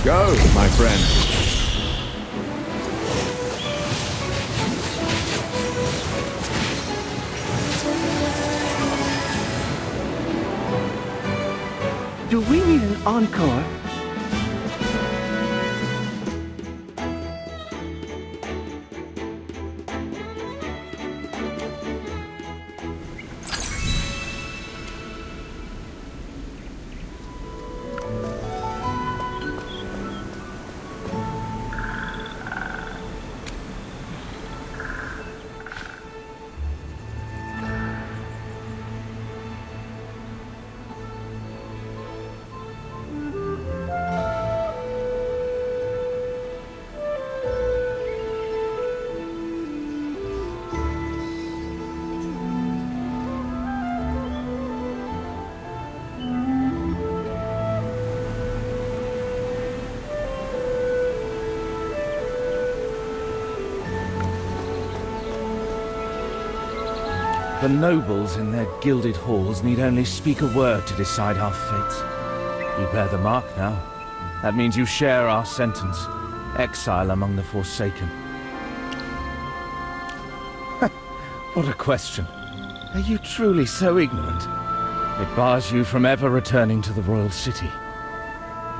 Go, my friend. Do we need an encore? The nobles in their gilded halls need only speak a word to decide our fates. You bear the mark now. That means you share our sentence. Exile among the Forsaken. What a question. Are you truly so ignorant? It bars you from ever returning to the royal city.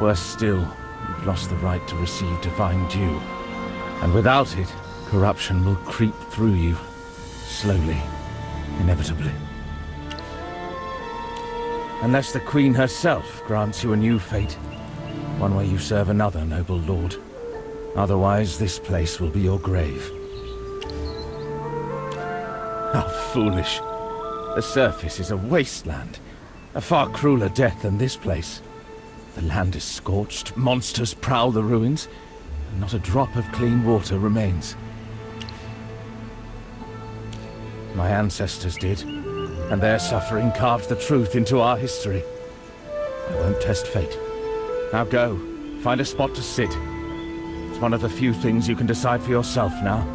Worse still, you've lost the right to receive divine due. And without it, corruption will creep through you. Slowly. Inevitably. Unless the Queen herself grants you a new fate, one where you serve another noble lord. Otherwise, this place will be your grave. How foolish. The surface is a wasteland. A far crueler death than this place. The land is scorched, monsters prowl the ruins, and not a drop of clean water remains. My ancestors did, and their suffering carved the truth into our history. I won't test fate. Now go, find a spot to sit. It's one of the few things you can decide for yourself now.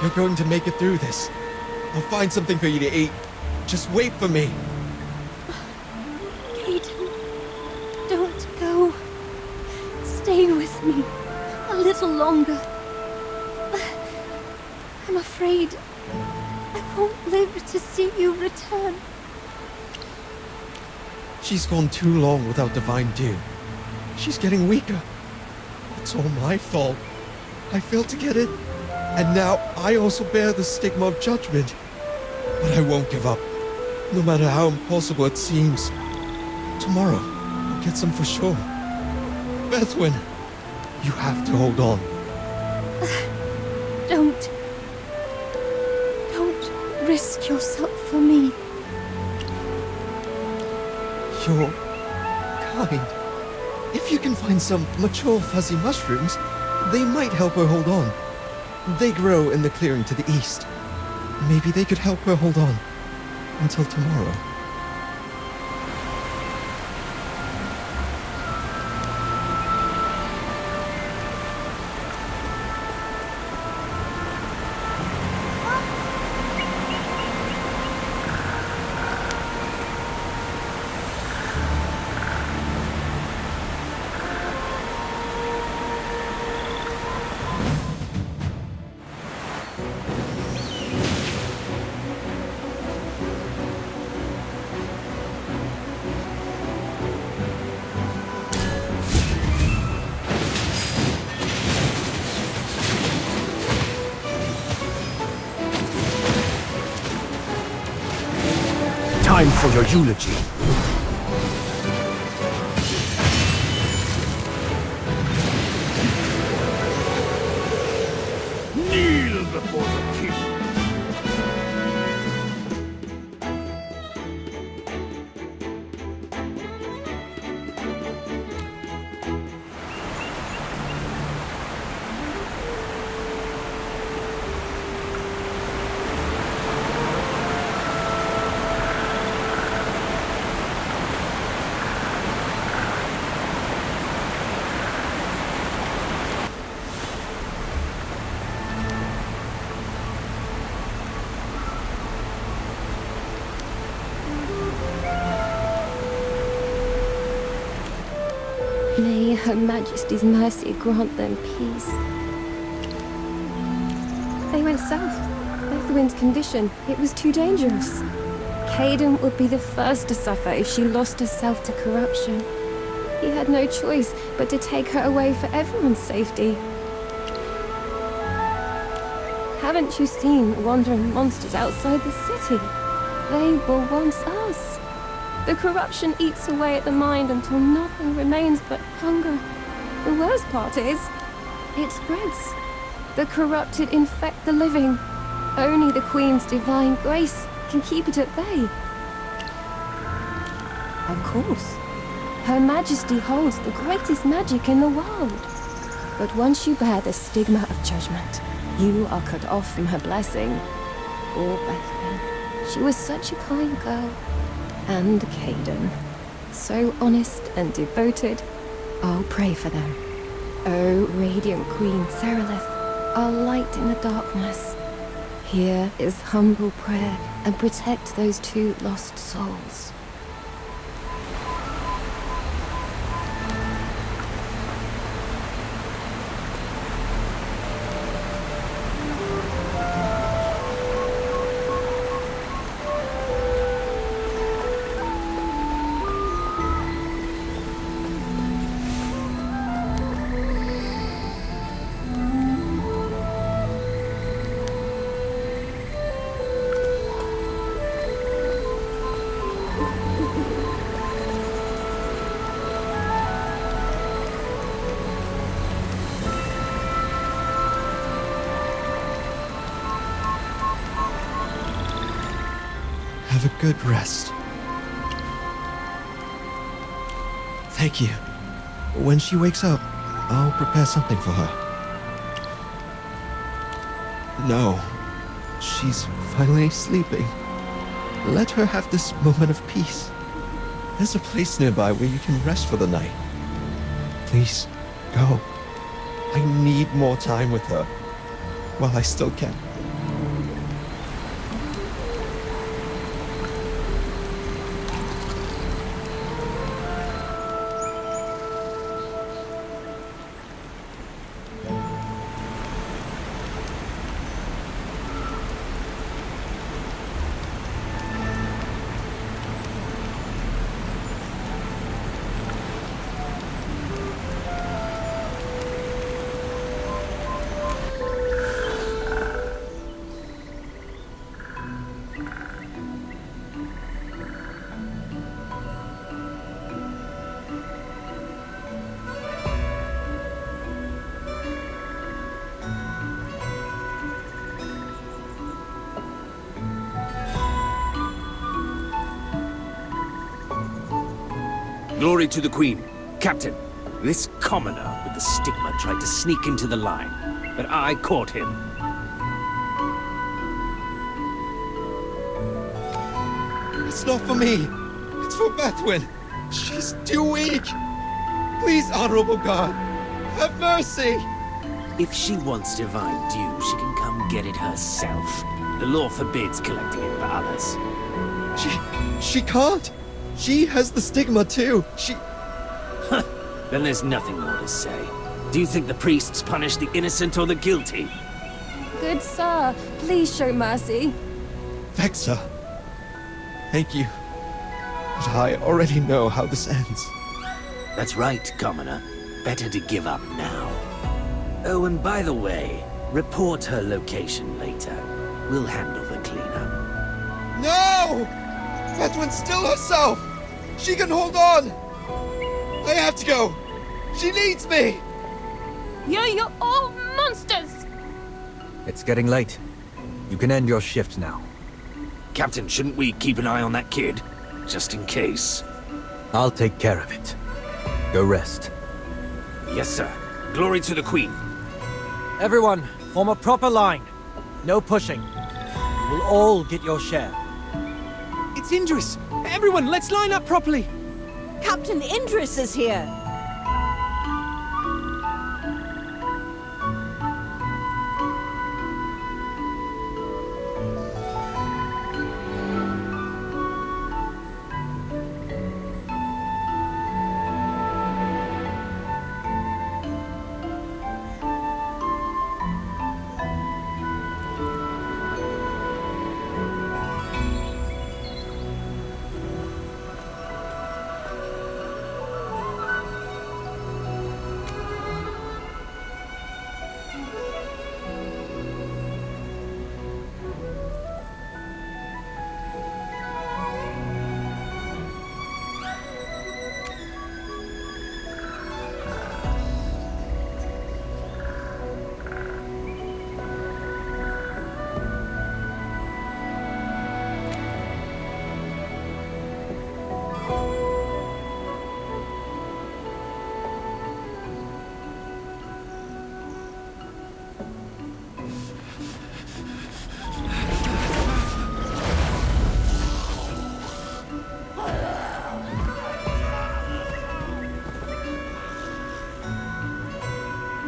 You're going to make it through this. I'll find something for you to eat. Just wait for me. Aiden, don't go. Stay with me a little longer. I'm afraid I won't live to see you return. She's gone too long without divine dew. She's getting weaker. It's all my fault. I failed to get it, and now I also bear the stigma of judgment. But I won't give up, no matter how impossible it seems. Tomorrow, I'll get some for sure. Bethwyn, you have to hold on. Don't risk yourself for me. You're kind. If you can find some mature fuzzy mushrooms, they might help her hold on. They grow in the clearing to the east. Maybe they could help her hold on. until tomorrow. Time for your eulogy. Kneel before the king. May Her Majesty's mercy grant them peace. They went south. Earthwind's condition, it was too dangerous. Caden would be the first to suffer if she lost herself to corruption. He had no choice but to take her away for everyone's safety. Haven't you seen wandering monsters outside the city? They were once us. The corruption eats away at the mind until nothing remains but hunger. The worst part is, it spreads. The corrupted infect the living. Only the Queen's divine grace can keep it at bay. Of course. Her Majesty holds the greatest magic in the world. But once you bear the stigma of judgment, you are cut off from her blessing. Poor Bethany. She was such a kind girl. And Caden. So honest and devoted. I'll pray for them. O radiant Queen Serelith, our light in the darkness. Here is humble prayer and protect those two lost souls. Have a good rest. Thank you. When she wakes up, I'll prepare something for her. No, she's finally sleeping. Let her have this moment of peace. There's a place nearby where you can rest for the night. Please, go. I need more time with her while I still can. Glory to the Queen. Captain, this commoner with the stigma tried to sneak into the line, but I caught him. It's not for me. It's for Bethwyn. She's too weak. Please, Honorable God, have mercy. If she wants divine dew, she can come get it herself. The law forbids collecting it for others. She can't. She has the stigma too. Then there's nothing more to say. Do you think the priests punish the innocent or the guilty? Good sir, please show mercy. Vexa. Thank you. But I already know how this ends. That's right, Commoner. Better to give up now. Oh, and by the way, report her location later. We'll handle the cleanup. No! Bethwyn's still herself! She can hold on! I have to go! She needs me! You're all monsters! It's getting late. You can end your shift now. Captain, shouldn't we keep an eye on that kid? Just in case. I'll take care of it. Go rest. Yes, sir. Glory to the Queen. Everyone, form a proper line. No pushing. We'll all get your share. It's Indris! Everyone, let's line up properly! Captain Indris is here!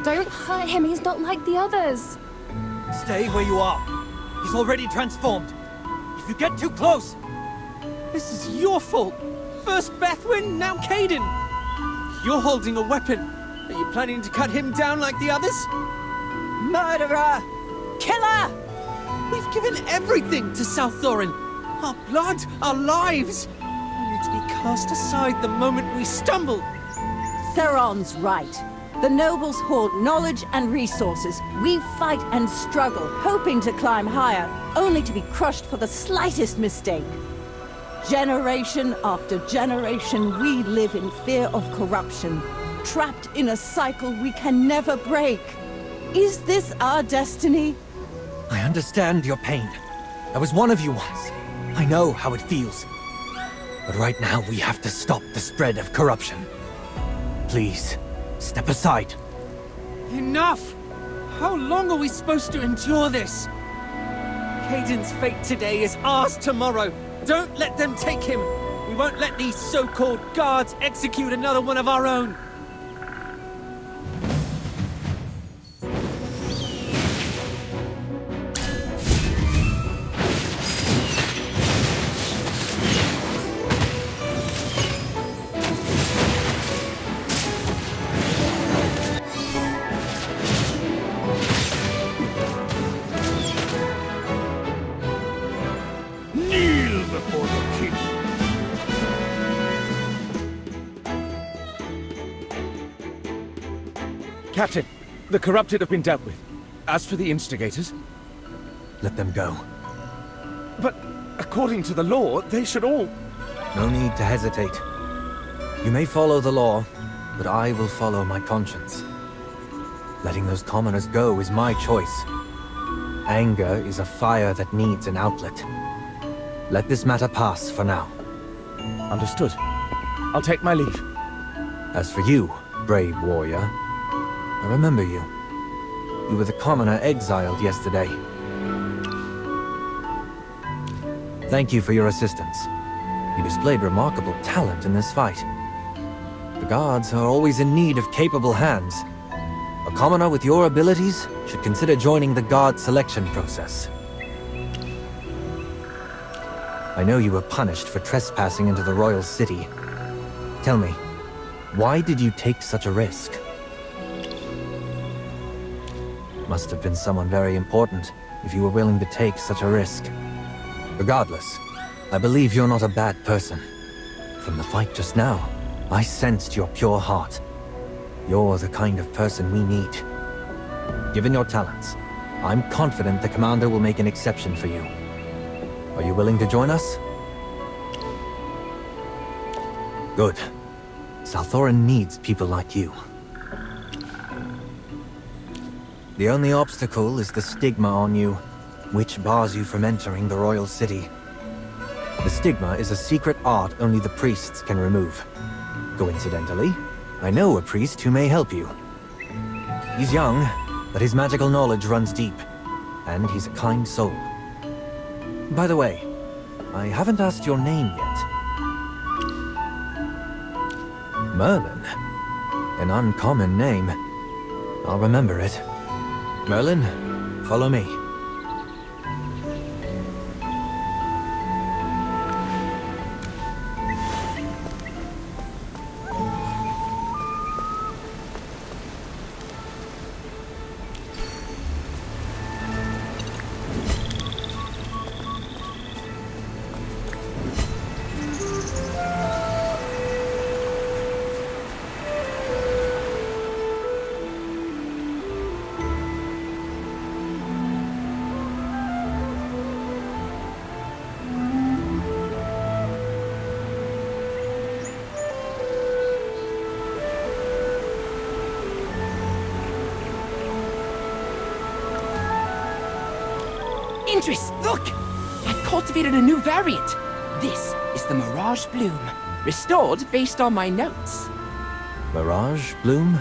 Don't hurt him, he's not like the others. Stay where you are. He's already transformed. If you get too close... This is your fault! First Bethwyn, now Caden! You're holding a weapon. Are you planning to cut him down like the others? Murderer! Killer! We've given everything to South Thorin. Our blood, our lives, only to be cast aside the moment we stumble. Theron's right. The nobles hoard knowledge and resources. We fight and struggle, hoping to climb higher, only to be crushed for the slightest mistake. Generation after generation, we live in fear of corruption, trapped in a cycle we can never break. Is this our destiny? I understand your pain. I was one of you once. I know how it feels. But right now, we have to stop the spread of corruption. Please, step aside. Enough! How long are we supposed to endure this? Caden's fate today is ours tomorrow. Don't let them take him. We won't let these so-called guards execute another one of our own. Kneel before the king. Captain, the corrupted have been dealt with. As for the instigators... Let them go. But according to the law, they should all... No need to hesitate. You may follow the law, but I will follow my conscience. Letting those commoners go is my choice. Anger is a fire that needs an outlet. Let this matter pass for now. Understood. I'll take my leave. As for you, brave warrior, I remember you. You were the commoner exiled yesterday. Thank you for your assistance. You displayed remarkable talent in this fight. The guards are always in need of capable hands. A commoner with your abilities should consider joining the guard selection process. I know you were punished for trespassing into the royal city. Tell me, why did you take such a risk? Must have been someone very important if you were willing to take such a risk. Regardless, I believe you're not a bad person. From the fight just now, I sensed your pure heart. You're the kind of person we need. Given your talents, I'm confident the commander will make an exception for you. Are you willing to join us? Good. Salthoran needs people like you. The only obstacle is the stigma on you, which bars you from entering the royal city. The stigma is a secret art only the priests can remove. Coincidentally, I know a priest who may help you. He's young, but his magical knowledge runs deep, and he's a kind soul. By the way, I haven't asked your name yet. Merlin. An uncommon name. I'll remember it. Merlin, follow me. Interest, look! I've cultivated a new variant. This is the Mirage Bloom, restored based on my notes. Mirage Bloom?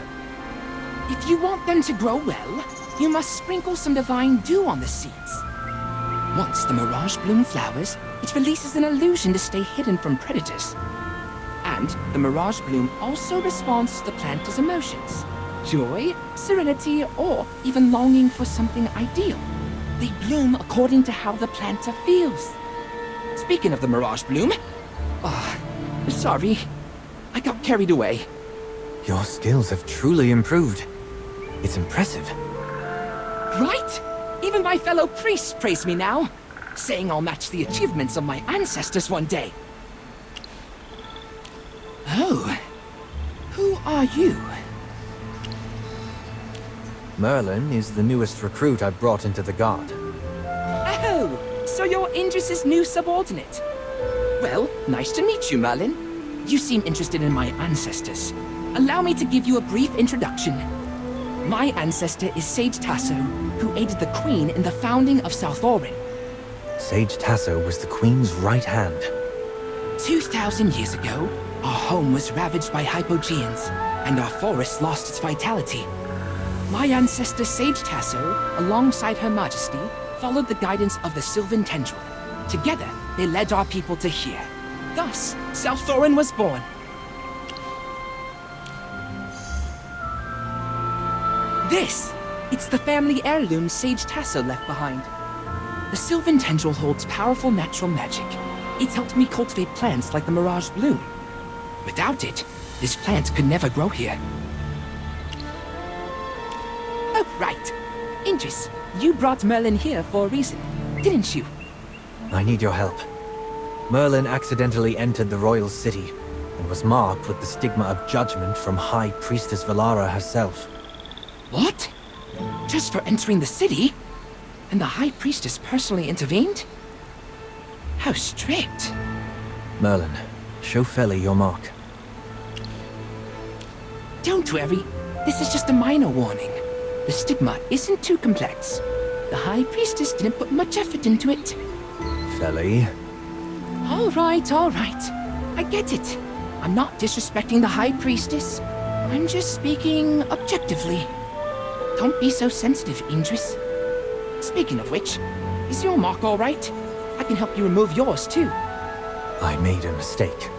If you want them to grow well, you must sprinkle some divine dew on the seeds. Once the Mirage Bloom flowers, it releases an illusion to stay hidden from predators. And the Mirage Bloom also responds to the planter's emotions. Joy, serenity, or even longing for something ideal. They bloom according to how the planter feels. Speaking of the Mirage Bloom... sorry. I got carried away. Your skills have truly improved. It's impressive. Right? Even my fellow priests praise me now, saying I'll match the achievements of my ancestors one day. Oh. Who are you? Merlin is the newest recruit I brought into the guard. Oh, so you're Indris's new subordinate. Well, nice to meet you, Merlin. You seem interested in my ancestors. Allow me to give you a brief introduction. My ancestor is Sage Tasso, who aided the Queen in the founding of Salthoran. Sage Tasso was the Queen's right hand. 2,000 years ago, our home was ravaged by hypogeans, and our forest lost its vitality. My ancestor Sage Tasso, alongside Her Majesty, followed the guidance of the Sylvan Tendril. Together, they led our people to here. Thus, Salthoran was born. It's the family heirloom Sage Tasso left behind. The Sylvan Tendril holds powerful natural magic. It's helped me cultivate plants like the Mirage Bloom. Without it, this plant could never grow here. Oh, right. Indris, you brought Merlin here for a reason, didn't you? I need your help. Merlin accidentally entered the royal city and was marked with the stigma of judgment from High Priestess Valara herself. What? Just for entering the city? And the High Priestess personally intervened? How strict. Merlin, show Feli your mark. Don't worry. This is just a minor warning. The stigma isn't too complex. The High Priestess didn't put much effort into it. Feli. All right. I get it. I'm not disrespecting the High Priestess. I'm just speaking objectively. Don't be so sensitive, Indris. Speaking of which, is your mark all right? I can help you remove yours, too. I made a mistake.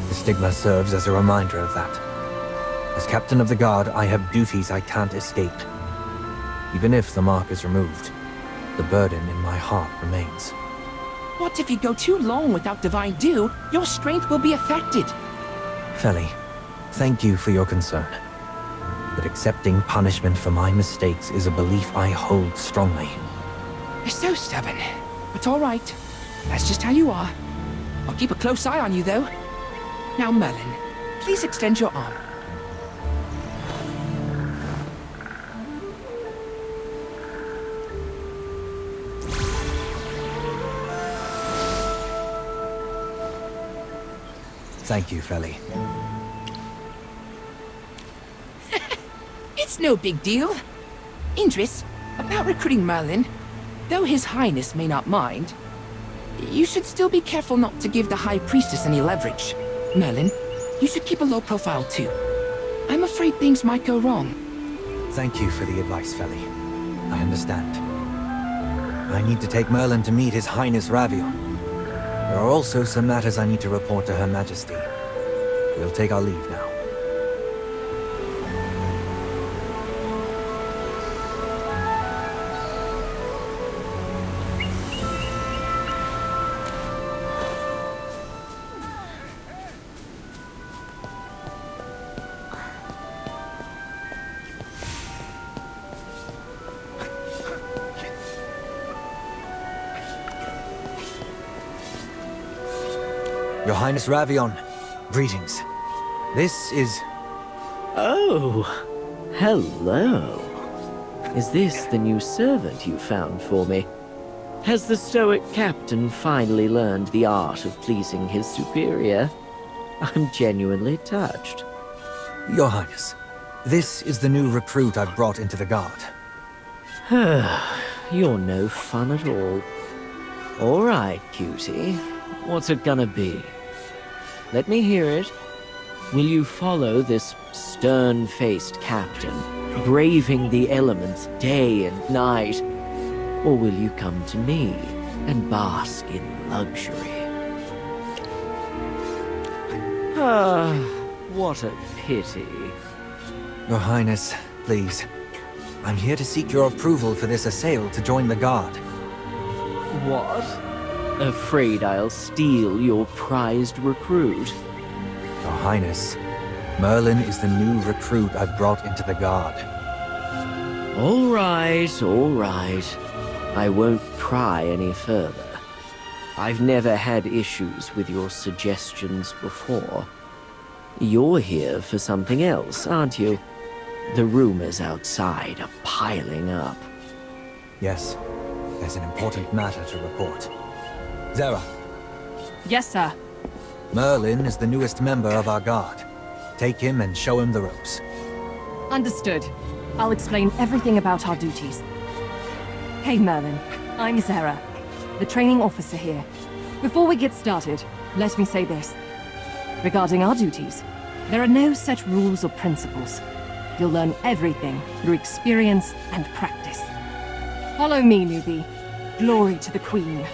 The stigma serves as a reminder of that. As captain of the guard, I have duties I can't escape. Even if the mark is removed, the burden in my heart remains. What if you go too long without divine dew? Your strength will be affected. Feli, thank you for your concern. But accepting punishment for my mistakes is a belief I hold strongly. You're so stubborn. It's all right. That's just how you are. I'll keep a close eye on you, though. Now, Merlin, please extend your arm. Thank you, Feli. It's no big deal. Indris, about recruiting Merlin, though His Highness may not mind, you should still be careful not to give the High Priestess any leverage. Merlin, you should keep a low profile too. I'm afraid things might go wrong. Thank you for the advice, Feli. I understand. I need to take Merlin to meet His Highness Ravion. There are also some matters I need to report to Her Majesty. We'll take our leave now. Your Highness Ravion, greetings. This is... Oh, hello. Is this the new servant you found for me? Has the stoic captain finally learned the art of pleasing his superior? I'm genuinely touched. Your Highness, this is the new recruit I've brought into the guard. You're no fun at all. All right, cutie. What's it gonna be? Let me hear it. Will you follow this stern-faced captain, braving the elements day and night? Or will you come to me and bask in luxury? Ah, what a pity. Your Highness, please. I'm here to seek your approval for this assail to join the guard. What? Afraid I'll steal your prized recruit? Your Highness, Merlin is the new recruit I've brought into the guard. All right, all right. I won't pry any further. I've never had issues with your suggestions before. You're here for something else, aren't you? The rumors outside are piling up. Yes, there's an important matter to report. Zera, Yes, sir. Merlin is the newest member of our guard. Take him and show him the ropes. Understood. I'll explain everything about our duties. Hey, Merlin. I'm Zera, the training officer here. Before we get started, let me say this. Regarding our duties, there are no set rules or principles. You'll learn everything through experience and practice. Follow me, newbie. Glory to the Queen.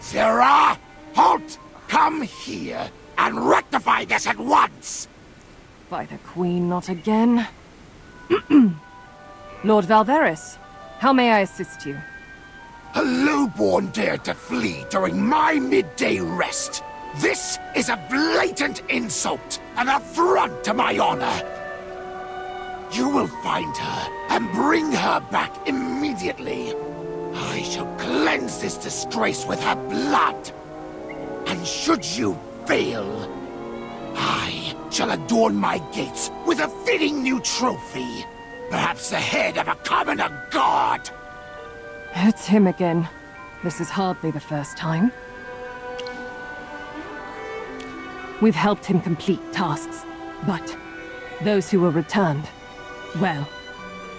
Zera! Halt! Come here and rectify this at once! By the Queen, not again. Lord Valveris, how may I assist you? A lowborn dared to flee during my midday rest. This is a blatant insult, an affront to my honor. You will find her and bring her back immediately. I shall cleanse this disgrace with her blood. And should you fail, I shall adorn my gates with a fitting new trophy. Perhaps the head of a commoner god. It's him again. This is hardly the first time. We've helped him complete tasks, but those who were returned, well,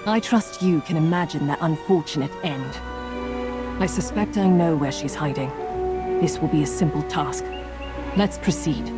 I trust you can imagine their unfortunate end. I suspect I know where she's hiding. This will be a simple task. Let's proceed.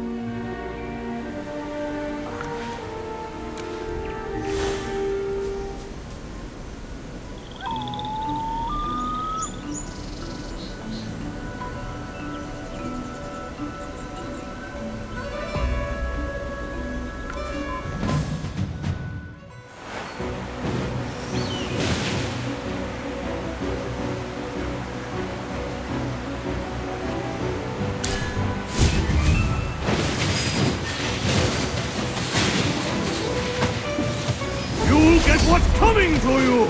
You'll get what's coming to you!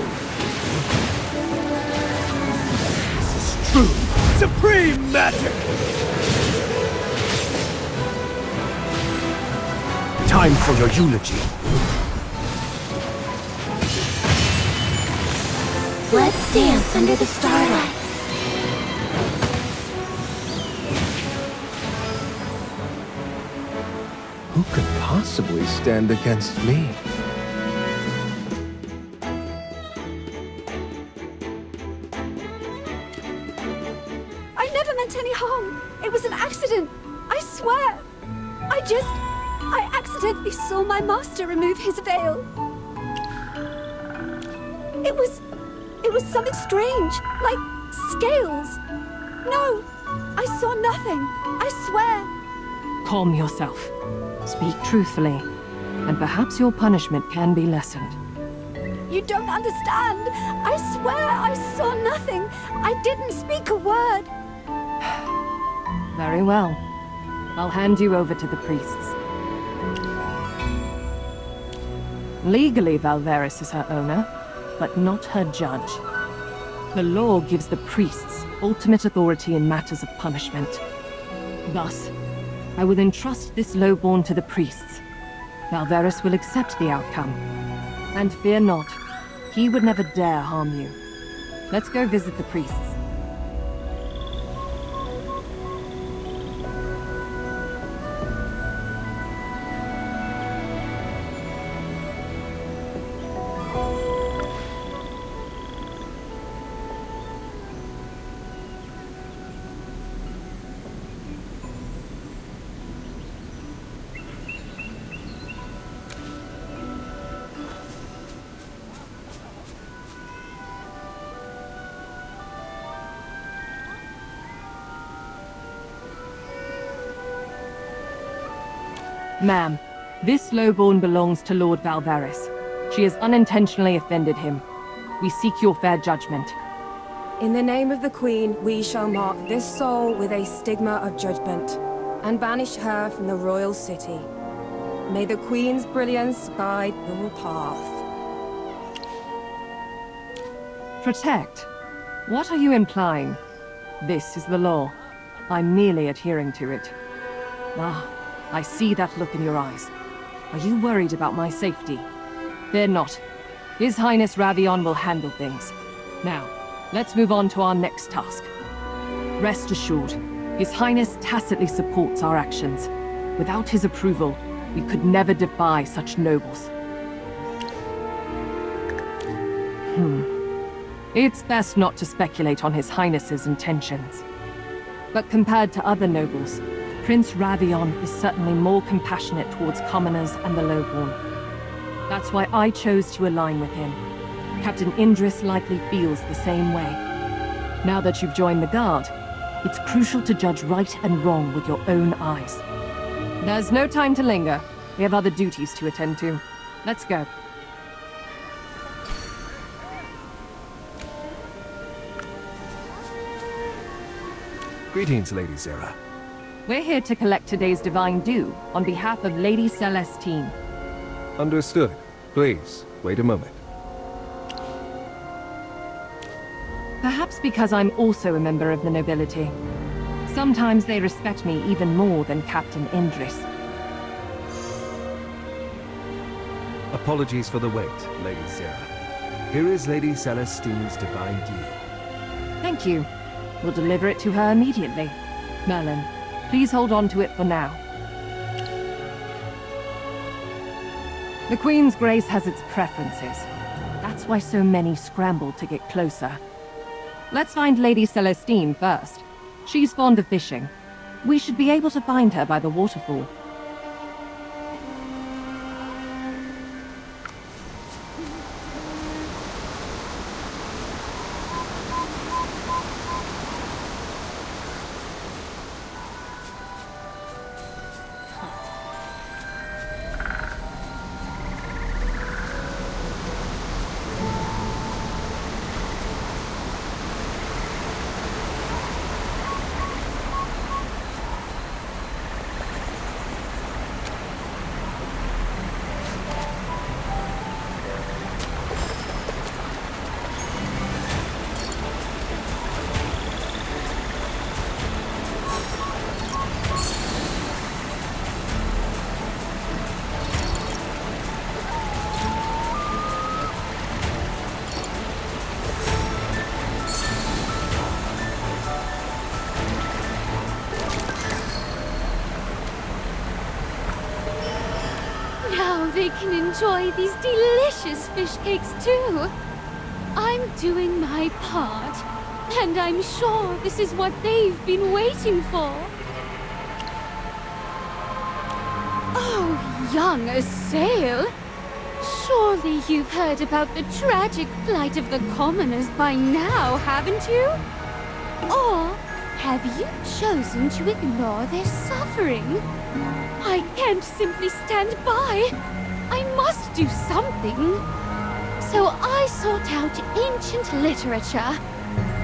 This is true, supreme magic! Time for your eulogy. Let's dance under the starlight. Who could possibly stand against me? I never meant any harm. It was an accident. I swear. I accidentally saw my master remove his veil. It was something strange, like scales. No, I saw nothing. I swear. Calm yourself. Speak truthfully, and perhaps your punishment can be lessened. You don't understand. I swear I saw nothing. I didn't speak a word. Very well. I'll hand you over to the priests. Legally, Valveris is her owner, but not her judge. The law gives the priests ultimate authority in matters of punishment. Thus, I will entrust this lowborn to the priests. Valveris will accept the outcome. And fear not, he would never dare harm you. Let's go visit the priests. Ma'am, this lowborn belongs to Lord Valveris. She has unintentionally offended him. We seek your fair judgment. In the name of the Queen, we shall mark this soul with a stigma of judgment, and banish her from the royal city. May the Queen's brilliance guide your path. Protect? What are you implying? This is the law. I'm merely adhering to it. Ah, I see that look in your eyes. Are you worried about my safety? Fear not. His Highness Ravion will handle things. Now, let's move on to our next task. Rest assured, His Highness tacitly supports our actions. Without his approval, we could never defy such nobles. It's best not to speculate on His Highness's intentions. But compared to other nobles, Prince Ravion is certainly more compassionate towards commoners and the lowborn. That's why I chose to align with him. Captain Indris likely feels the same way. Now that you've joined the Guard, it's crucial to judge right and wrong with your own eyes. There's no time to linger. We have other duties to attend to. Let's go. Greetings, Lady Zera. We're here to collect today's divine due on behalf of Lady Celestine. Understood. Please, wait a moment. Perhaps because I'm also a member of the nobility. Sometimes they respect me even more than Captain Indris. Apologies for the wait, Lady Zera. Here is Lady Celestine's divine due. Thank you. We'll deliver it to her immediately. Merlin, please hold on to it for now. The Queen's Grace has its preferences. That's why so many scramble to get closer. Let's find Lady Celestine first. She's fond of fishing. We should be able to find her by the waterfall. Now they can enjoy these delicious fish cakes too. I'm doing my part, and I'm sure this is what they've been waiting for. Oh, young Assail! Surely you've heard about the tragic plight of the commoners by now, haven't you? Or have you chosen to ignore their suffering? I can't simply stand by. I must do something. So I sought out ancient literature,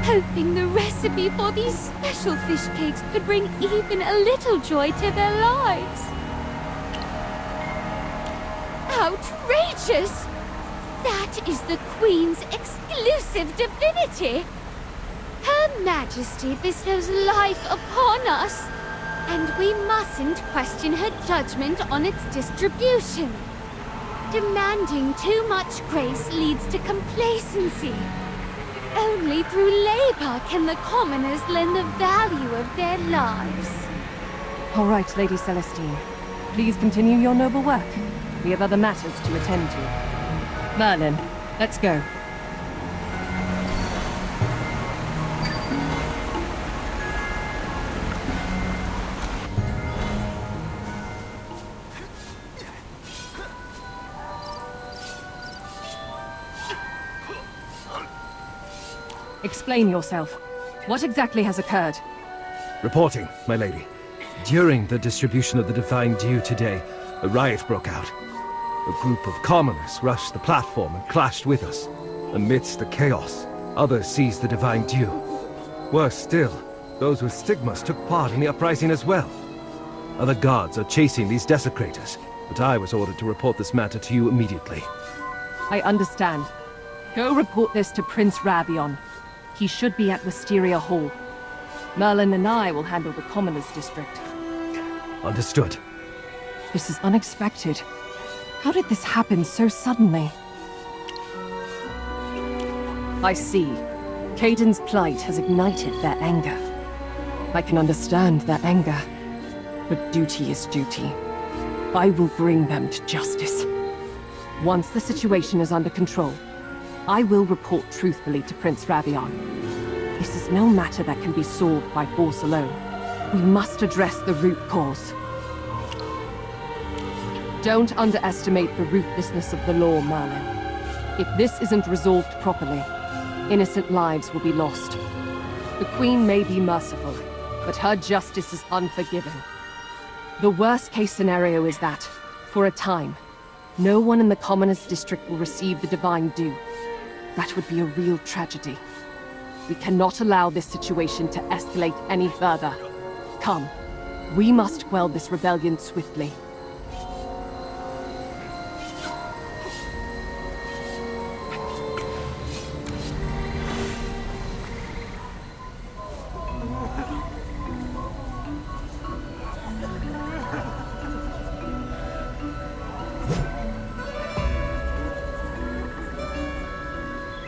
hoping the recipe for these special fish cakes could bring even a little joy to their lives. Outrageous! That is the Queen's exclusive divinity. Her Majesty bestows life upon us, and we mustn't question her judgment on its distribution. Demanding too much grace leads to complacency. Only through labor can the commoners learn the value of their lives. All right, Lady Celestine. Please continue your noble work. We have other matters to attend to. Merlin, let's go. Explain yourself. What exactly has occurred? Reporting, my lady. During the distribution of the Divine Dew today, a riot broke out. A group of commoners rushed the platform and clashed with us. Amidst the chaos, others seized the Divine Dew. Worse still, those with stigmas took part in the uprising as well. Other guards are chasing these desecrators, but I was ordered to report this matter to you immediately. I understand. Go report this to Prince Ravion. He should be at Wisteria Hall. Merlin and I will handle the Commoners District. Understood. This is unexpected. How did this happen so suddenly? I see. Caden's plight has ignited their anger. I can understand their anger, but duty is duty. I will bring them to justice. Once the situation is under control, I will report truthfully to Prince Ravion. This is no matter that can be solved by force alone. We must address the root cause. Don't underestimate the ruthlessness of the law, Merlin. If this isn't resolved properly, innocent lives will be lost. The Queen may be merciful, but her justice is unforgiving. The worst-case scenario is that, for a time, no one in the Commoners District will receive the Divine Dew. That would be a real tragedy. We cannot allow this situation to escalate any further. Come, we must quell this rebellion swiftly.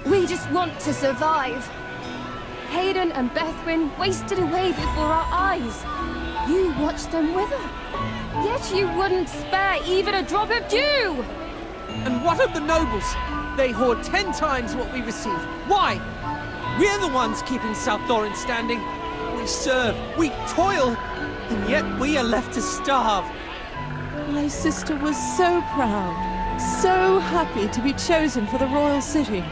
We just want to survive. Hayden and Bethwyn wasted away before our eyes. You watched them wither. Yet you wouldn't spare even a drop of dew! And what of the nobles? They hoard 10 times what we receive. Why? We're the ones keeping South Thorin standing. We serve, we toil, and yet we are left to starve. My sister was so proud, so happy to be chosen for the royal city.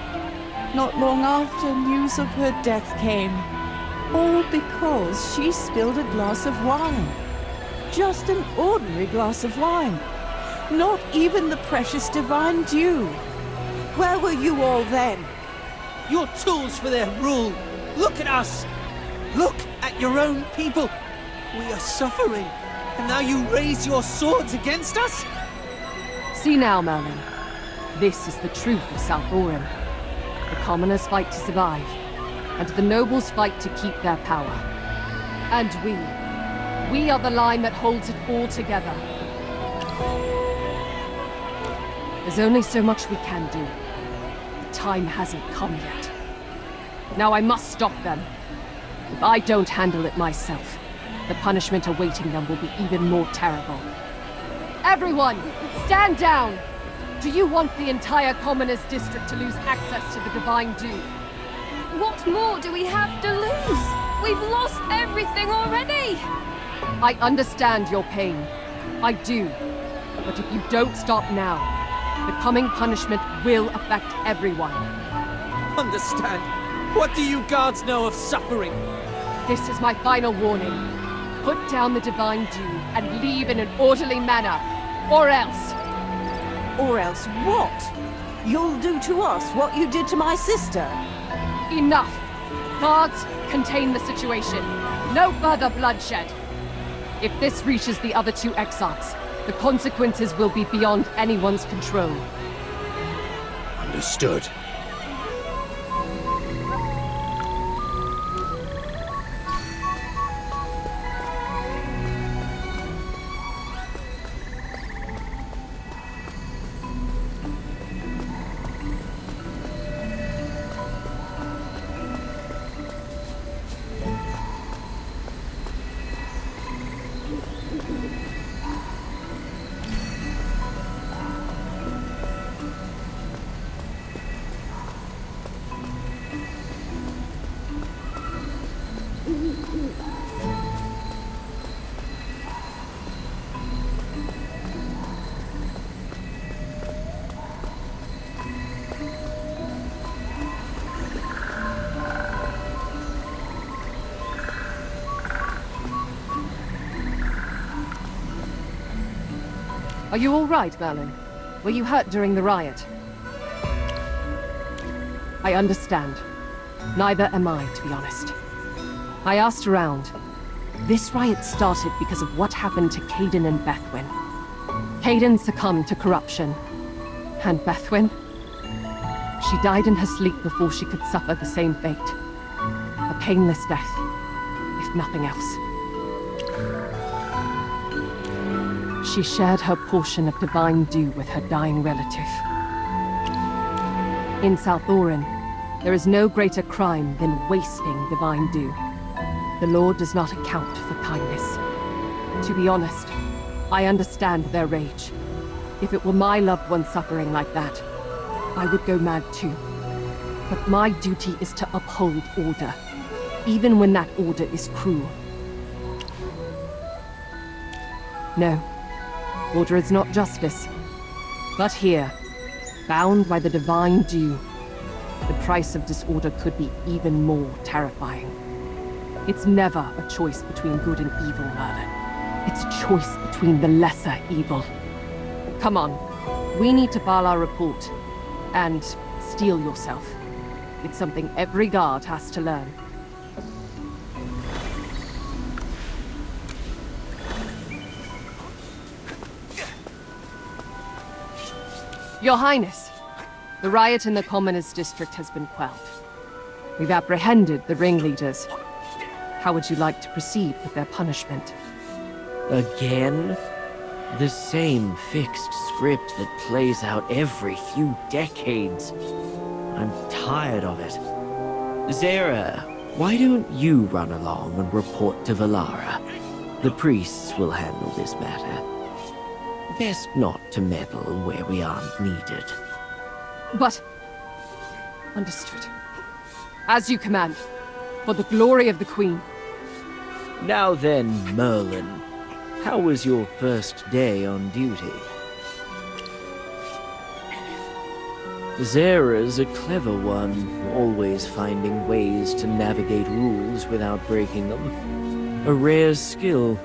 Not long after, news of her death came. All because she spilled a glass of wine. Just an ordinary glass of wine. Not even the precious divine dew. Where were you all then? You're tools for their rule. Look at us. Look at your own people. We are suffering. And now you raise your swords against us? See now, Merlin. This is the truth of South Thorin. The commoners fight to survive, and the nobles fight to keep their power. And we are the line that holds it all together. There's only so much we can do. The time hasn't come yet. Now I must stop them. If I don't handle it myself, the punishment awaiting them will be even more terrible. Everyone, stand down! Do you want the entire Commoners District to lose access to the Divine Dew? What more do we have to lose? We've lost everything already! I understand your pain. I do. But if you don't stop now, the coming punishment will affect everyone. Understand? What do you guards know of suffering? This is my final warning. Put down the Divine Dew and leave in an orderly manner, or else... Or else what? You'll do to us what you did to my sister. Enough! Guards, contain the situation. No further bloodshed. If this reaches the other two exarchs, the consequences will be beyond anyone's control. Understood. Are you all right, Merlin? Were you hurt during the riot? I understand. Neither am I, to be honest. I asked around. This riot started because of what happened to Caden and Bethwyn. Caden succumbed to corruption. And Bethwyn? She died in her sleep before she could suffer the same fate. A painless death, if nothing else. She shared her portion of divine dew with her dying relative. In South Thorin, there is no greater crime than wasting divine dew. The law does not account for kindness. To be honest, I understand their rage. If it were my loved one suffering like that, I would go mad too. But my duty is to uphold order, even when that order is cruel. No. Order is not justice. But here, bound by the divine dew, the price of disorder could be even more terrifying. It's never a choice between good and evil, Merlin. It's a choice between the lesser evil. Come on, we need to file our report. And steel yourself. It's something every guard has to learn. Your Highness, the riot in the Commoners District has been quelled. We've apprehended the ringleaders. How would you like to proceed with their punishment? Again? The same fixed script that plays out every few decades. I'm tired of it. Zara, why don't you run along and report to Valara? The priests will handle this matter. Best not to meddle where we aren't needed. But... Understood. As you command. For the glory of the Queen. Now then, Merlin, how was your first day on duty? Zera's a clever one, always finding ways to navigate rules without breaking them. A rare skill.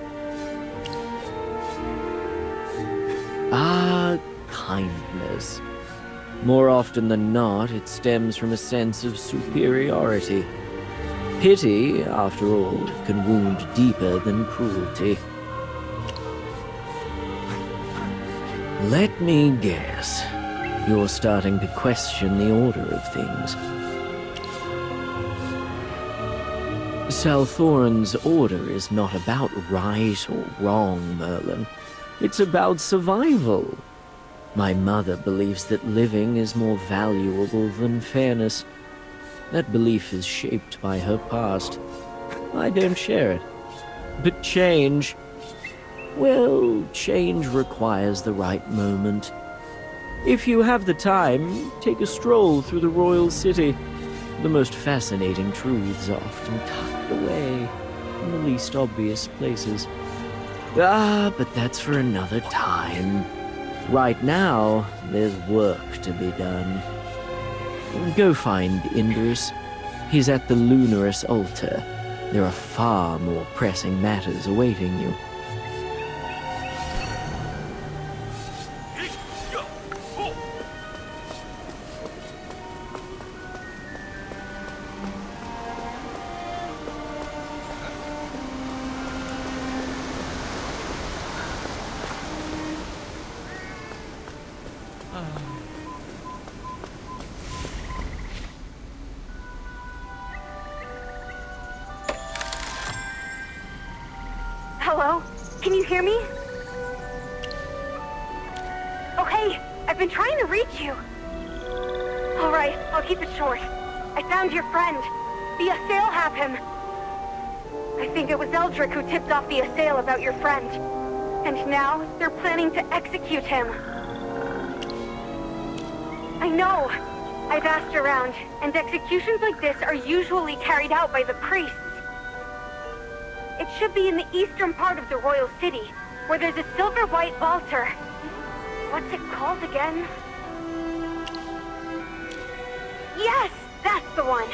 Ah, kindness. More often than not, it stems from a sense of superiority. Pity, after all, can wound deeper than cruelty. Let me guess. You're starting to question the order of things. Salthorn's order is not about right or wrong, Merlin. It's about survival. My mother believes that living is more valuable than fairness. That belief is shaped by her past. I don't share it. But change... well, change requires the right moment. If you have the time, take a stroll through the royal city. The most fascinating truths are often tucked away in the least obvious places. Ah, but that's for another time. Right now, there's work to be done. Go find Indris. He's at the Lunaris altar. There are far more pressing matters awaiting you. Hello? Can you hear me? Oh, hey! I've been trying to reach you! Alright, I'll keep it short. I found your friend. The Assail have him. I think it was Eldrick who tipped off the Assail about your friend. And now, they're planning to execute him. I know! I've asked around, and executions like this are usually carried out by the priests. It should be in the eastern part of the royal city, where there's a silver-white altar. What's it called again? Yes! That's the one!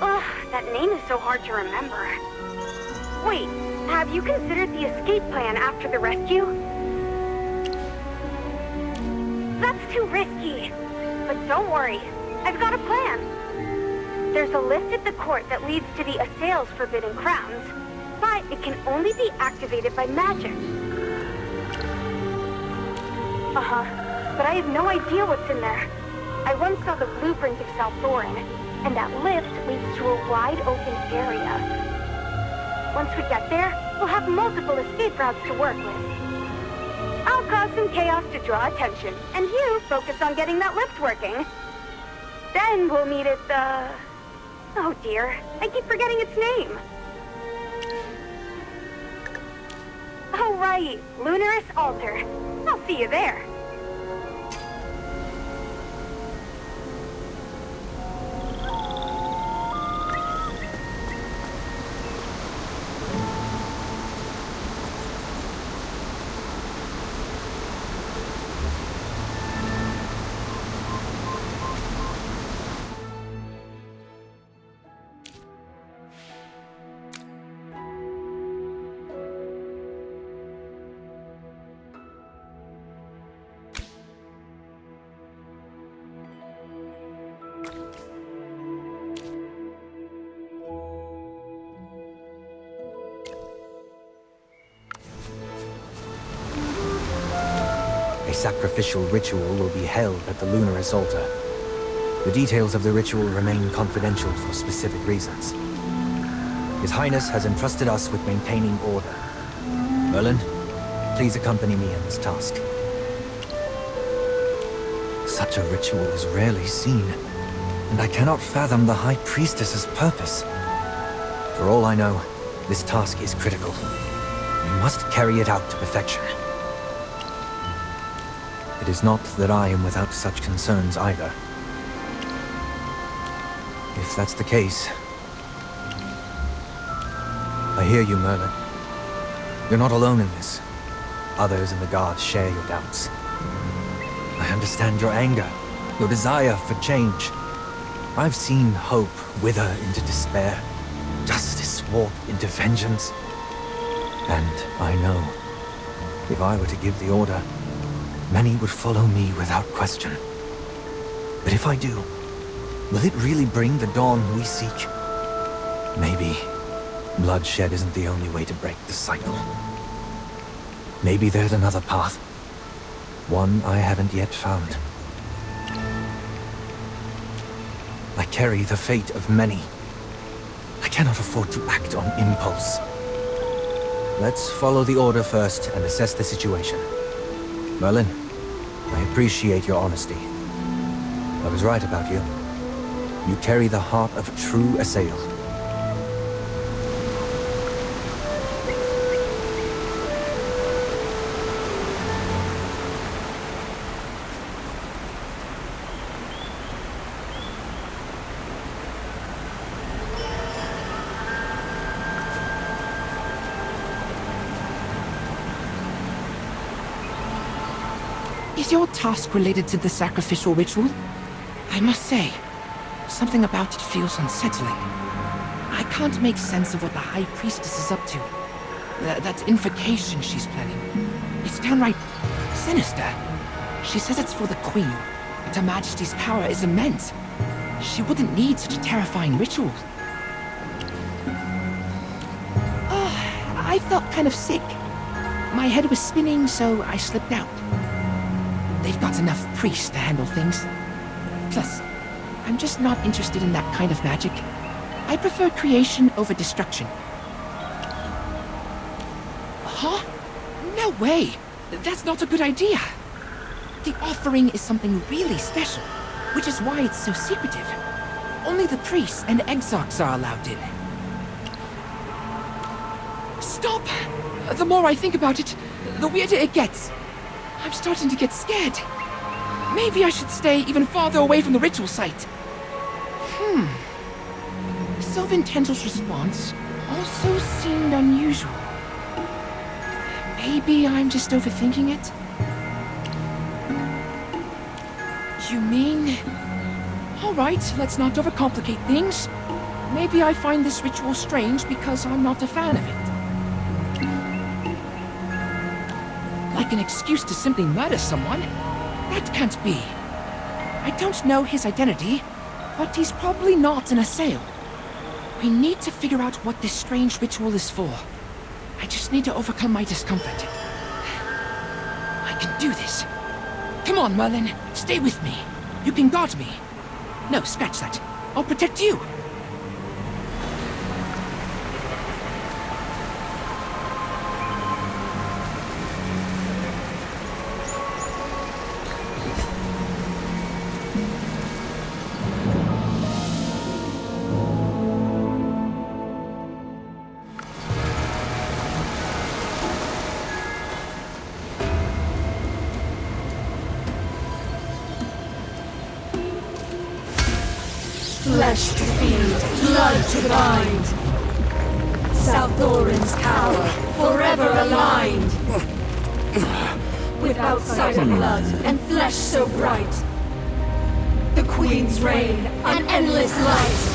Ugh, that name is so hard to remember. Wait, have you considered the escape plan after the rescue? That's too risky. But don't worry, I've got a plan. There's a lift at the court that leads to the Assail's forbidden crowns, but it can only be activated by magic. But I have no idea what's in there. I once saw the blueprint of Salthorin, and that lift leads to a wide open area. Once we get there, we'll have multiple escape routes to work with. I'll cause some chaos to draw attention, and you focus on getting that lift working. Then we'll meet at the... oh dear, I keep forgetting its name. Oh right, Lunaris Altar. I'll see you there. A sacrificial ritual will be held at the Lunaris altar. The details of the ritual remain confidential for specific reasons. His Highness has entrusted us with maintaining order. Merlin, please accompany me in this task. Such a ritual is rarely seen, and I cannot fathom the High Priestess's purpose. For all I know, this task is critical. We must carry it out to perfection. It is not that I am without such concerns either. If that's the case... I hear you, Merlin. You're not alone in this. Others in the Guard share your doubts. I understand your anger, your desire for change. I've seen hope wither into despair, justice warp into vengeance. And I know, if I were to give the order, many would follow me without question. But if I do, will it really bring the dawn we seek? Maybe bloodshed isn't the only way to break the cycle. Maybe there's another path. One I haven't yet found. I carry the fate of many. I cannot afford to act on impulse. Let's follow the order first and assess the situation. Merlin, I appreciate your honesty. I was right about you. You carry the heart of a true assail. Is your task related to the sacrificial ritual? I must say, something about it feels unsettling. I can't make sense of what the High Priestess is up to. That invocation she's planning. It's downright sinister. She says it's for the Queen, but Her Majesty's power is immense. She wouldn't need such a terrifying ritual. I felt kind of sick. My head was spinning, so I slipped out. They've got enough priests to handle things. Plus, I'm just not interested in that kind of magic. I prefer creation over destruction. Huh? No way! That's not a good idea! The offering is something really special, which is why it's so secretive. Only the priests and exarchs are allowed in. Stop! The more I think about it, the weirder it gets. I'm starting to get scared. Maybe I should stay even farther away from the ritual site. Sylvan Tendrils' response also seemed unusual. Maybe I'm just overthinking it? You mean... Alright, let's not overcomplicate things. Maybe I find this ritual strange because I'm not a fan of it. Like an excuse to simply murder someone? That can't be. I don't know his identity, but he's probably not an assail. We need to figure out what this strange ritual is for. I just need to overcome my discomfort. I can do this. Come on, Merlin. Stay with me. You can guard me. No, scratch that. I'll protect you. Flesh to feed, blood to bind. South Thorin's power, forever aligned. With outsider blood and flesh so bright. The Queen's reign, an endless light.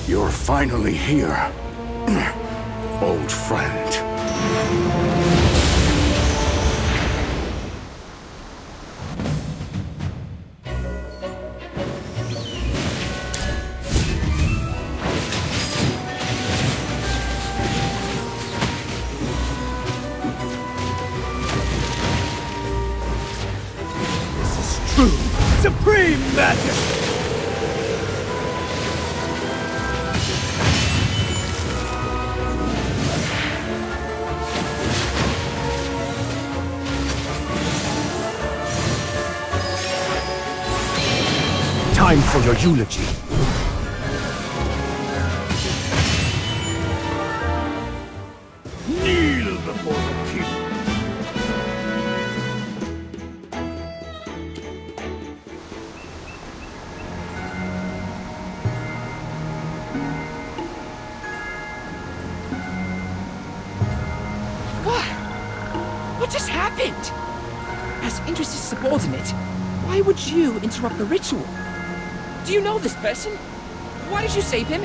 You're finally here, old friend. This is true, supreme magic! time for your eulogy. Kneel before the king. What just happened? As Indris' subordinate, why would you interrupt the ritual? Do you know this person? Why did you save him?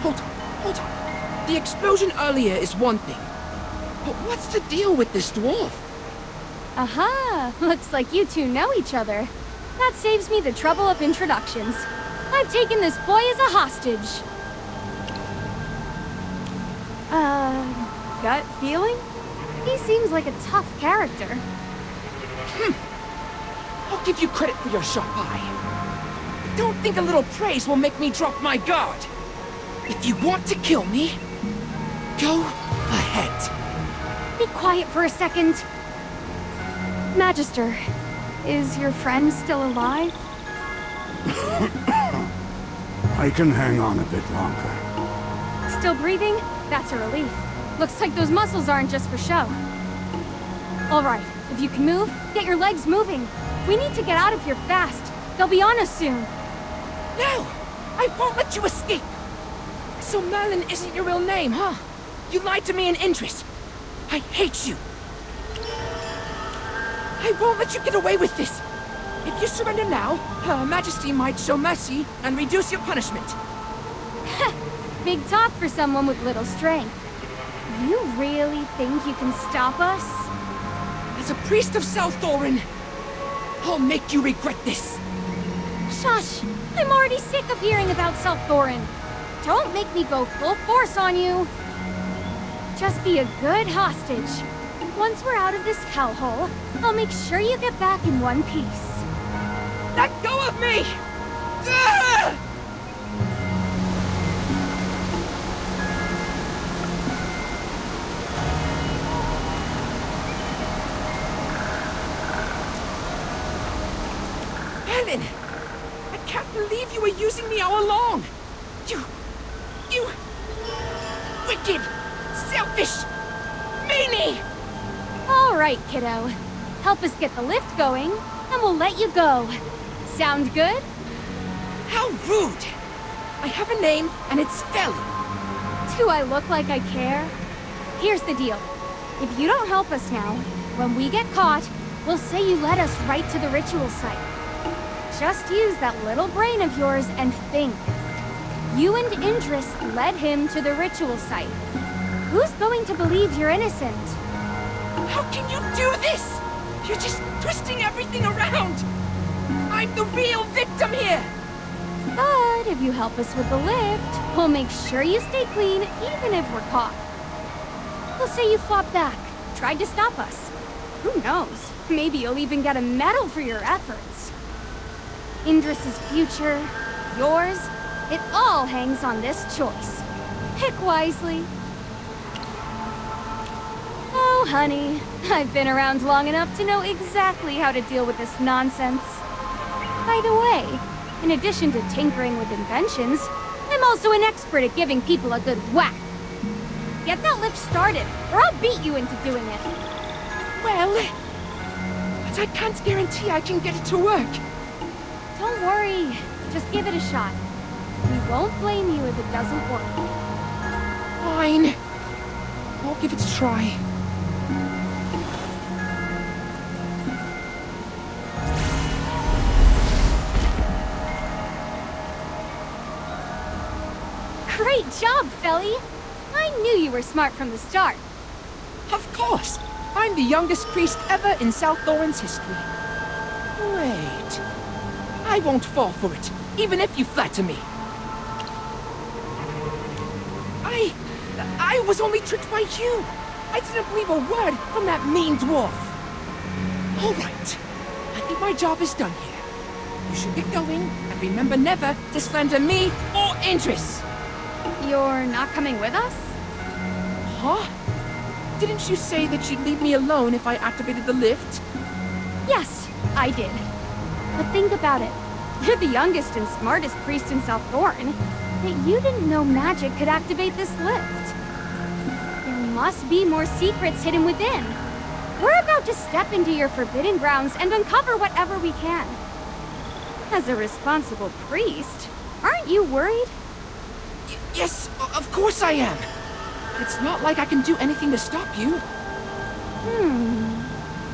Hold on. The explosion earlier is one thing. But what's the deal with this dwarf? Aha! Looks like you two know each other. That saves me the trouble of introductions. I've taken this boy as a hostage. Gut feeling? He seems like a tough character. I'll give you credit for your sharp eye. Don't think a little praise will make me drop my guard. If you want to kill me, go ahead. Be quiet for a second. Magister, is your friend still alive? I can hang on a bit longer. Still breathing? That's a relief. Looks like those muscles aren't just for show. All right, if you can move, get your legs moving. We need to get out of here fast. They'll be on us soon. No! I won't let you escape! So Merlin isn't your real name, huh? You lied to me in interest. I hate you. I won't let you get away with this. If you surrender now, Her Majesty might show mercy and reduce your punishment. Big talk for someone with little strength. You really think you can stop us? As a priest of South Thorin, I'll make you regret this. Shush! I'm already sick of hearing about South Thorin. Don't make me go full force on you. Just be a good hostage. Once we're out of this hellhole, I'll make sure you get back in one piece. Let go of me! Ah! Helen! I can't believe you were using me all along! You... wicked, selfish, meanie! All right, kiddo. Help us get the lift going, and we'll let you go. Sound good? How rude! I have a name, and it's Fel. Do I look like I care? Here's the deal. If you don't help us now, when we get caught, we'll say you led us right to the ritual site. Just use that little brain of yours and think. You and Indris led him to the ritual site. Who's going to believe you're innocent? How can you do this? You're just twisting everything around! I'm the real victim here! But if you help us with the lift, we'll make sure you stay clean even if we're caught. We'll say you fought back, tried to stop us. Who knows? Maybe you'll even get a medal for your efforts. Indris' future, yours, it all hangs on this choice. Pick wisely. Oh, honey, I've been around long enough to know exactly how to deal with this nonsense. By the way, in addition to tinkering with inventions, I'm also an expert at giving people a good whack. Get that lift started, or I'll beat you into doing it. Well, but I can't guarantee I can get it to work. Don't worry, just give it a shot. We won't blame you if it doesn't work. Fine. I'll give it a try. Great job, Felly! I knew you were smart from the start. Of course! I'm the youngest priest ever in South Thorin's history. Wait... I won't fall for it, even if you flatter me. I was only tricked by you! I didn't believe a word from that mean dwarf! Alright, I think my job is done here. You should get going, and remember never to slander me or Indris! You're not coming with us? Huh? Didn't you say that you'd leave me alone if I activated the lift? Yes, I did. But think about it. You're the youngest and smartest priest in South Thorn. Yet you didn't know magic could activate this lift. There must be more secrets hidden within. We're about to step into your forbidden grounds and uncover whatever we can. As a responsible priest, aren't you worried? Yes, of course I am. It's not like I can do anything to stop you.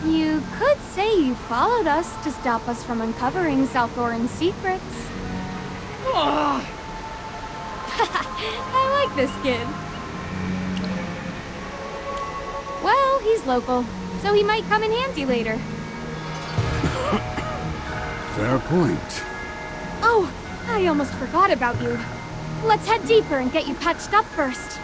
You could say you followed us to stop us from uncovering South Thorin's secrets. Oh. I like this kid. Well, he's local, so he might come in handy later. Fair point. Oh, I almost forgot about you. Let's head deeper and get you patched up first.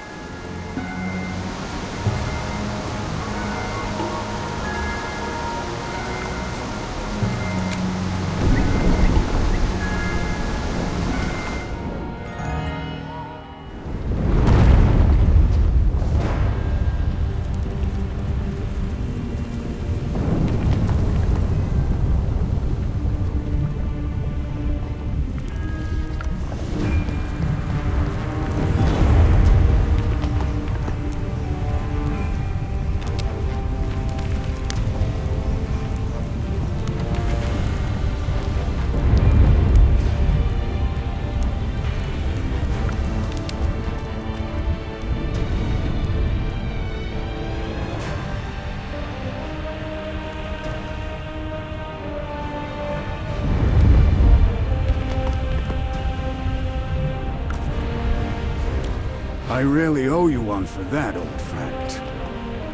I really owe you one for that, old friend.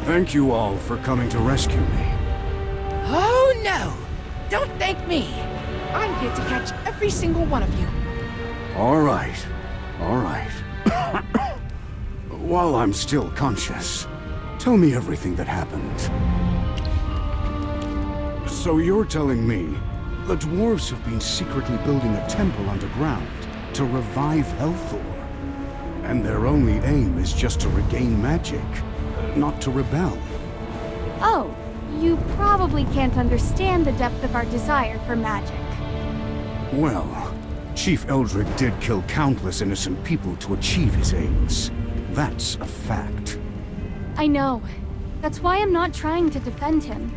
Thank you all for coming to rescue me. Oh no! Don't thank me! I'm here to catch every single one of you. All right. While I'm still conscious, tell me everything that happened. So you're telling me the dwarves have been secretly building a temple underground to revive Helthor? And their only aim is just to regain magic, not to rebel. Oh, you probably can't understand the depth of our desire for magic. Well, Chief Eldrick did kill countless innocent people to achieve his aims. That's a fact. I know. That's why I'm not trying to defend him.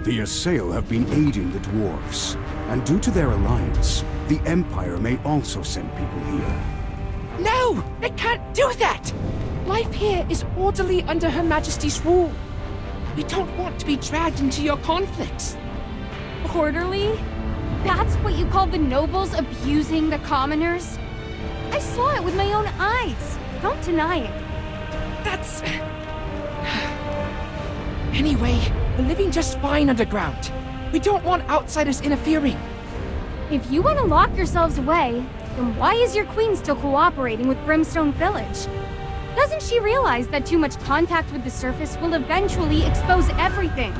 The Assail have been aiding the dwarves, and due to their alliance, the Empire may also send people here. No! They can't do that! Life here is orderly under Her Majesty's rule. We don't want to be dragged into your conflicts. Orderly? That's what you call the nobles abusing the commoners? I saw it with my own eyes. Don't deny it. That's... Anyway, we're living just fine underground. We don't want outsiders interfering. If you want to lock yourselves away, then why is your queen still cooperating with Brimstone Village? Doesn't she realize that too much contact with the surface will eventually expose everything?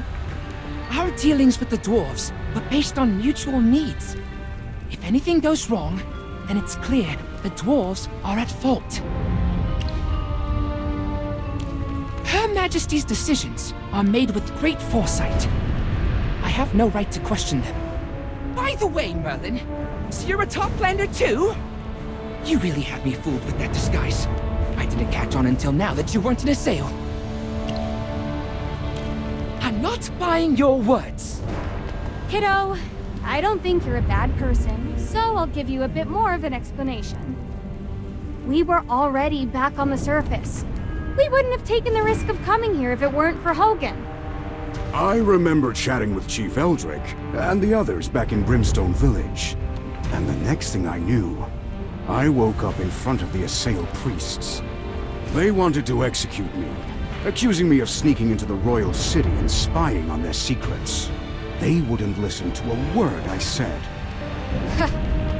Our dealings with the dwarves were based on mutual needs. If anything goes wrong, then it's clear the dwarves are at fault. Her Majesty's decisions are made with great foresight. I have no right to question them. By the way, Merlin, so you're a Toplander too? You really had me fooled with that disguise. I didn't catch on until now that you weren't an Assail. I'm not buying your words. Kiddo, I don't think you're a bad person, so I'll give you a bit more of an explanation. We were already back on the surface. We wouldn't have taken the risk of coming here if it weren't for Hogan. I remember chatting with Chief Eldrick and the others back in Brimstone Village. And the next thing I knew, I woke up in front of the Assail priests. They wanted to execute me, accusing me of sneaking into the royal city and spying on their secrets. They wouldn't listen to a word I said.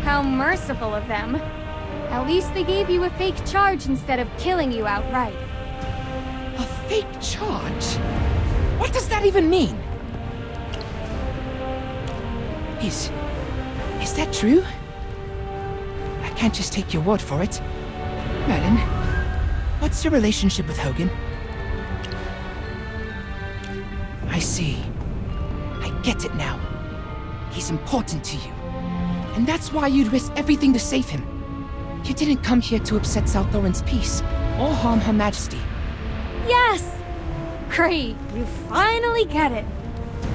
How merciful of them. At least they gave you a fake charge instead of killing you outright. A fake charge? What does that even mean? Is that true? I can't just take your word for it. Merlin, what's your relationship with Hogan? I see. I get it now. He's important to you. And that's why you'd risk everything to save him. You didn't come here to upset Southorn's peace, or harm Her Majesty. Yes! Great, you finally get it.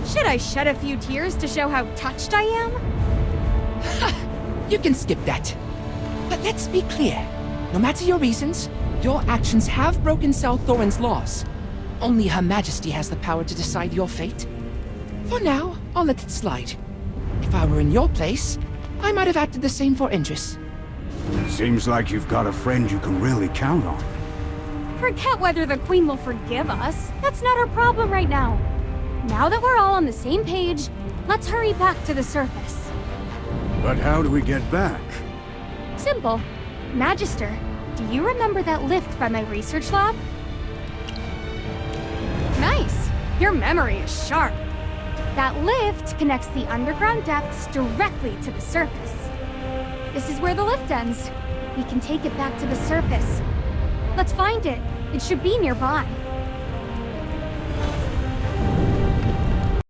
Should I shed a few tears to show how touched I am? You can skip that. But let's be clear. No matter your reasons, your actions have broken Southorn's laws. Only Her Majesty has the power to decide your fate. For now, I'll let it slide. If I were in your place, I might have acted the same for Indris. Seems like you've got a friend you can really count on. Forget whether the Queen will forgive us. That's not our problem right now. Now that we're all on the same page, let's hurry back to the surface. But how do we get back? Simple. Magister, do you remember that lift by my research lab? Nice! Your memory is sharp. That lift connects the underground depths directly to the surface. This is where the lift ends. We can take it back to the surface. Let's find it. It should be nearby.